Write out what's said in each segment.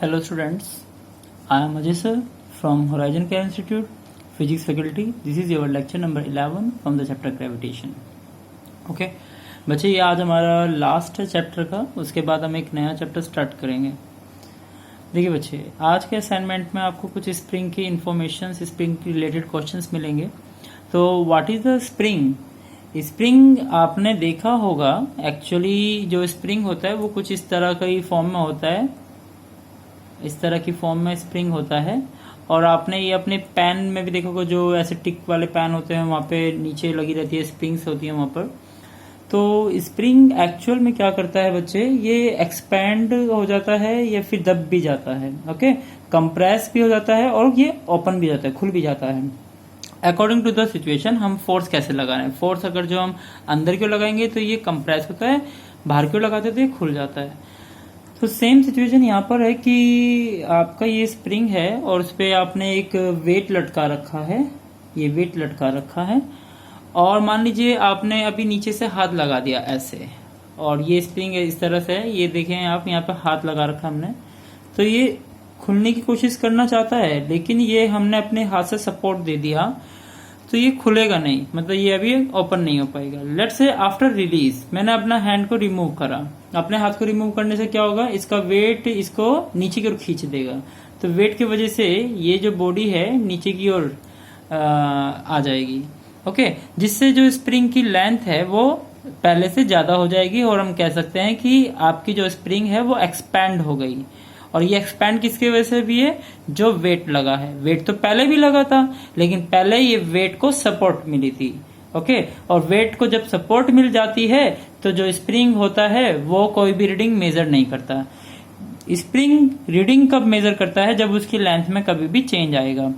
Hello students, I am Ajay sir from Horizon Care Institute, Physics faculty. This is your lecture number 11 from the chapter Gravitation. Okay, बच्चे ये आज हमारा last है chapter का, उसके बाद हम एक नया चैप्टर स्टार्ट करेंगे। देखिए बच्चे, आज के असाइनमेंट में आपको कुछ स्प्रिंग की इंफॉर्मेशन, स्प्रिंग की रिलेटेड क्वेश्चंस मिलेंगे। तो what is the spring? Spring आपने देखा होगा, एक्चुअली जो स्प्रिंग होता है वो कुछ इस तरह का ही फॉर्म में होता है, इस तरह की फॉर्म में स्प्रिंग होता है। और आपने ये अपने पेन में भी देखा होगा, जो ऐसे टिक वाले पेन होते हैं वहाँ पे नीचे लगी रहती है, स्प्रिंग्स होती है वहाँ पर। तो स्प्रिंग एक्चुअल में क्या करता है बच्चे, ये एक्सपैंड हो जाता है या फिर दब भी जाता है। ओके, कंप्रेस भी हो जाता है और ये ओपन भी जाता है, खुल भी जाता है। अकॉर्डिंग टू द सिचुएशन हम फोर्स कैसे लगा रहे हैं। फोर्स अगर जो हम अंदर क्यों लगाएंगे तो ये कंप्रेस होता है, बाहर क्यों लगाते तो ये खुल जाता है। तो सेम सिचुएशन यहाँ पर है कि आपका ये स्प्रिंग है और उस पर आपने एक वेट लटका रखा है, ये वेट लटका रखा है। और मान लीजिए आपने अभी नीचे से हाथ लगा दिया ऐसे, और ये स्प्रिंग इस तरह से है, ये देखें आप, यहाँ पे हाथ लगा रखा हमने। तो ये खुलने की कोशिश करना चाहता है, लेकिन ये हमने अपने हाथ से सपोर्ट दे दिया तो ये खुलेगा नहीं, मतलब ये अभी ओपन नहीं हो पाएगा। लेट्स से आफ्टर रिलीज मैंने अपना हैंड को रिमूव करा, अपने हाथ को रिमूव करने से क्या होगा, इसका वेट इसको नीचे की ओर खींच देगा। तो वेट की वजह से ये जो बॉडी है नीचे की ओर आ जाएगी। ओके, जिससे जो स्प्रिंग की लेंथ है वो पहले से ज्यादा हो जाएगी और हम कह सकते हैं कि आपकी जो स्प्रिंग है वो एक्सपैंड हो गई। और ये एक्सपैंड किसकी वजह से भी है, जो वेट लगा है। वेट तो पहले भी लगा था, लेकिन पहले ये वेट को सपोर्ट मिली थी। ओके, और वेट को जब सपोर्ट मिल जाती है तो जो स्प्रिंग होता है वो कोई भी रीडिंग मेजर नहीं करता। स्प्रिंग रीडिंग कब मेजर करता है, जब उसकी लेंथ में कभी भी चेंज आएगा।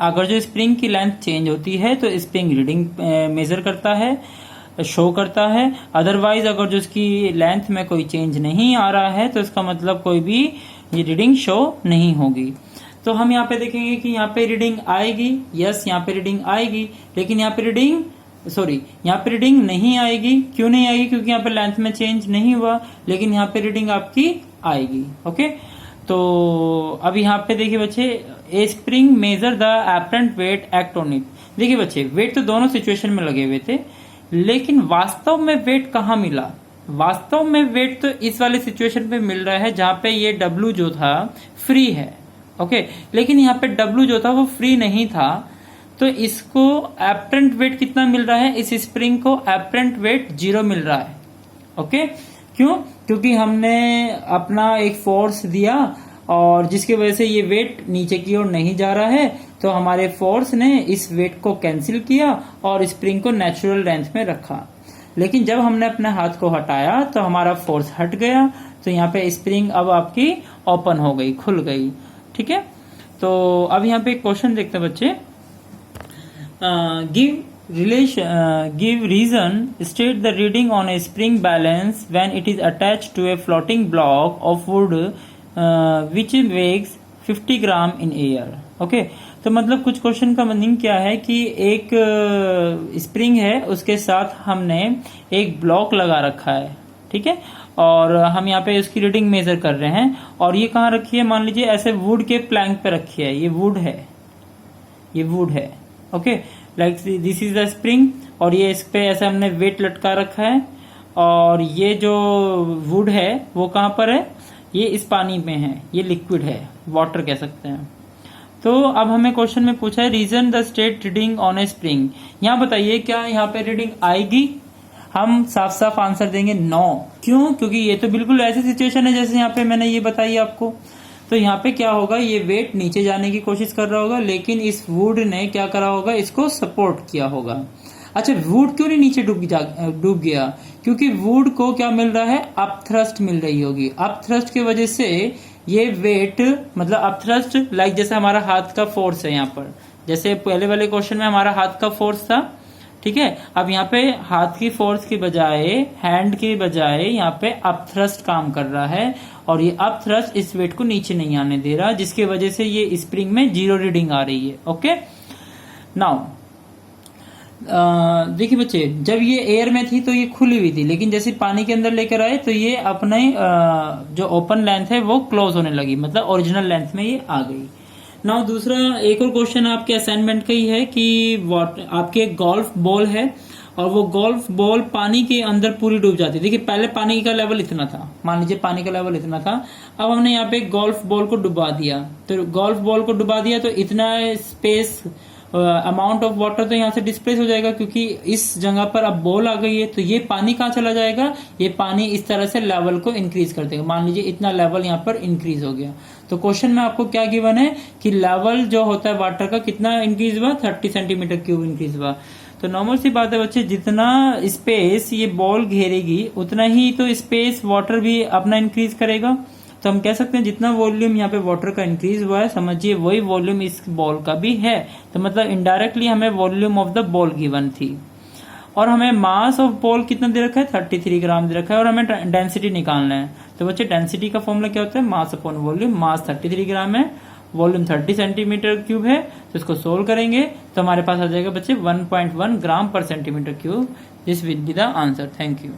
अगर जो स्प्रिंग की लेंथ चेंज होती है तो स्प्रिंग रीडिंग मेजर करता है, शो करता है। अदरवाइज अगर जो उसकी लेंथ में कोई चेंज नहीं आ रहा है तो इसका मतलब कोई भी ये रीडिंग शो नहीं होगी। तो हम यहाँ पे देखेंगे कि यहाँ पे रीडिंग आएगी, यस यहाँ पे रीडिंग आएगी, लेकिन यहाँ पे रीडिंग नहीं आएगी। क्यों नहीं आएगी? क्योंकि यहाँ पे लेंथ में चेंज नहीं हुआ, लेकिन यहाँ पे रीडिंग आपकी आएगी। ओके, तो अब यहाँ पे देखिए बच्चे, ए spring measure the apparent weight act on it. देखिए बच्चे, वेट तो दोनों सिचुएशन में लगे हुए थे, लेकिन वास्तव में वेट कहाँ मिला? वास्तव में वेट तो इस वाले सिचुएशन पे मिल रहा है जहां पे ये W जो था फ्री है। ओके, लेकिन यहाँ पे W जो था वो फ्री नहीं था, तो इसको एपरेंट वेट कितना मिल रहा है? इस स्प्रिंग को एपरेंट वेट 0 मिल रहा है। ओके, क्यों? क्योंकि हमने अपना एक फोर्स दिया और जिसकी वजह से ये वेट नीचे की ओर नहीं जा रहा है, तो हमारे फोर्स ने इस वेट को कैंसिल किया और स्प्रिंग को नेचुरल लेंथ में रखा। लेकिन जब हमने अपने हाथ को हटाया तो हमारा फोर्स हट गया, तो यहाँ पे स्प्रिंग अब आपकी ओपन हो गई, खुल गई। ठीक है, तो अब यहाँ पे एक क्वेश्चन देखते हैं बच्चे। Give reason, state the reading on a spring balance when it is attached to a floating block of wood which weighs 50 gram in air. Okay, तो मतलब कुछ क्वेश्चन का मीनिंग क्या है कि एक स्प्रिंग है, उसके साथ हमने एक ब्लॉक लगा रखा है, ठीक है, और हम यहाँ पे उसकी रीडिंग मेजर कर रहे हैं। और ये कहाँ रखी है? मान लीजिए ऐसे वुड के प्लैंक पे रखी है, ये वुड है, ये वुड है। Okay, like this is the spring, और ये इस पे ऐसे हमने वेट लटका रखा है, और ये जो वुड है वो कहाँ पर है? ये इस पानी में है, ये लिक्विड है, वाटर कह सकते हैं। तो अब हमें क्वेश्चन में पूछा है reason the state reading on a spring. यहाँ बताइए, क्या यहाँ पे रीडिंग आएगी? हम साफ साफ आंसर देंगे नो। क्यों? क्योंकि ये तो बिल्कुल ऐसी सिचुएशन है जैसे यहाँ पे मैंने ये बताई आपको। तो यहाँ पे क्या होगा, ये वेट नीचे जाने की कोशिश कर रहा होगा, लेकिन इस वुड ने क्या करा होगा, इसको सपोर्ट किया होगा। अच्छा, वुड क्यों नहीं नीचे डूब गया? क्योंकि वुड को क्या मिल रहा है, अप थ्रस्ट मिल रही होगी। अप थ्रस्ट की वजह से ये वेट, मतलब अप थ्रस्ट, लाइक जैसे हमारा हाथ का फोर्स है यहाँ पर, जैसे पहले वाले क्वेश्चन में हमारा हाथ का फोर्स था, ठीक है। अब यहाँ पे हाथ की फोर्स की बजाय, हैंड की बजाय यहाँ पे अप थ्रस्ट काम कर रहा है, और ये अप थ्रस्ट इस वेट को नीचे नहीं आने दे रहा, जिसकी वजह से ये स्प्रिंग में 0 रीडिंग आ रही है। ओके, नाउ देखिए बच्चे, जब ये एयर में थी तो ये खुली हुई थी, लेकिन जैसे पानी के अंदर लेकर आए तो ये अपने जो ओपन लेंथ है वो क्लोज होने लगी, मतलब ओरिजिनल लेंथ में ये आ गई। नाउ दूसरा एक और क्वेश्चन आपके असाइनमेंट का ही है कि आपके एक गोल्फ बॉल है और वो गोल्फ बॉल पानी के अंदर पूरी डूब जाती है। देखिए पहले पानी का लेवल इतना था, मान लीजिए पानी का लेवल इतना था, अब हमने यहाँ पे गोल्फ बॉल को डुबा दिया, तो गोल्फ बॉल को डुबा दिया तो इतना स्पेस अमाउंट ऑफ वाटर तो यहाँ से डिस्प्लेस हो जाएगा, क्योंकि इस जगह पर अब बॉल आ गई है, तो ये पानी कहाँ चला जाएगा, ये पानी इस तरह से लेवल को इंक्रीज कर देगा। मान लीजिए इतना लेवल यहाँ पर इंक्रीज हो गया, तो क्वेश्चन में आपको क्या गिवन है कि लेवल जो होता है वाटर का कितना इंक्रीज हुआ, 30 सेंटीमीटर क्यूब इंक्रीज हुआ। तो नॉर्मल सी बात है बच्चे, जितना स्पेस ये बॉल घेरेगी उतना ही तो स्पेस वाटर भी अपना इंक्रीज करेगा। तो हम कह सकते हैं जितना वॉल्यूम यहाँ पे वाटर का इंक्रीज हुआ है, समझिए वही वॉल्यूम इस बॉल का भी है। तो मतलब इनडायरेक्टली हमें volume of the ball given थी, और हमें मास ऑफ बॉल कितना दे रखा है, 33 ग्राम दे रखा है, और हमें डेंसिटी निकालना है। तो बच्चे डेंसिटी का फॉर्मूला क्या होता है, मास अपॉन वॉल्यूम। मास 33 ग्राम है, वॉल्यूम 30 सेंटीमीटर क्यूब है, तो इसको सोल्व करेंगे तो हमारे पास आ जाएगा बच्चे 1.1 ग्राम पर centimetre cube. This will be the answer. Thank you.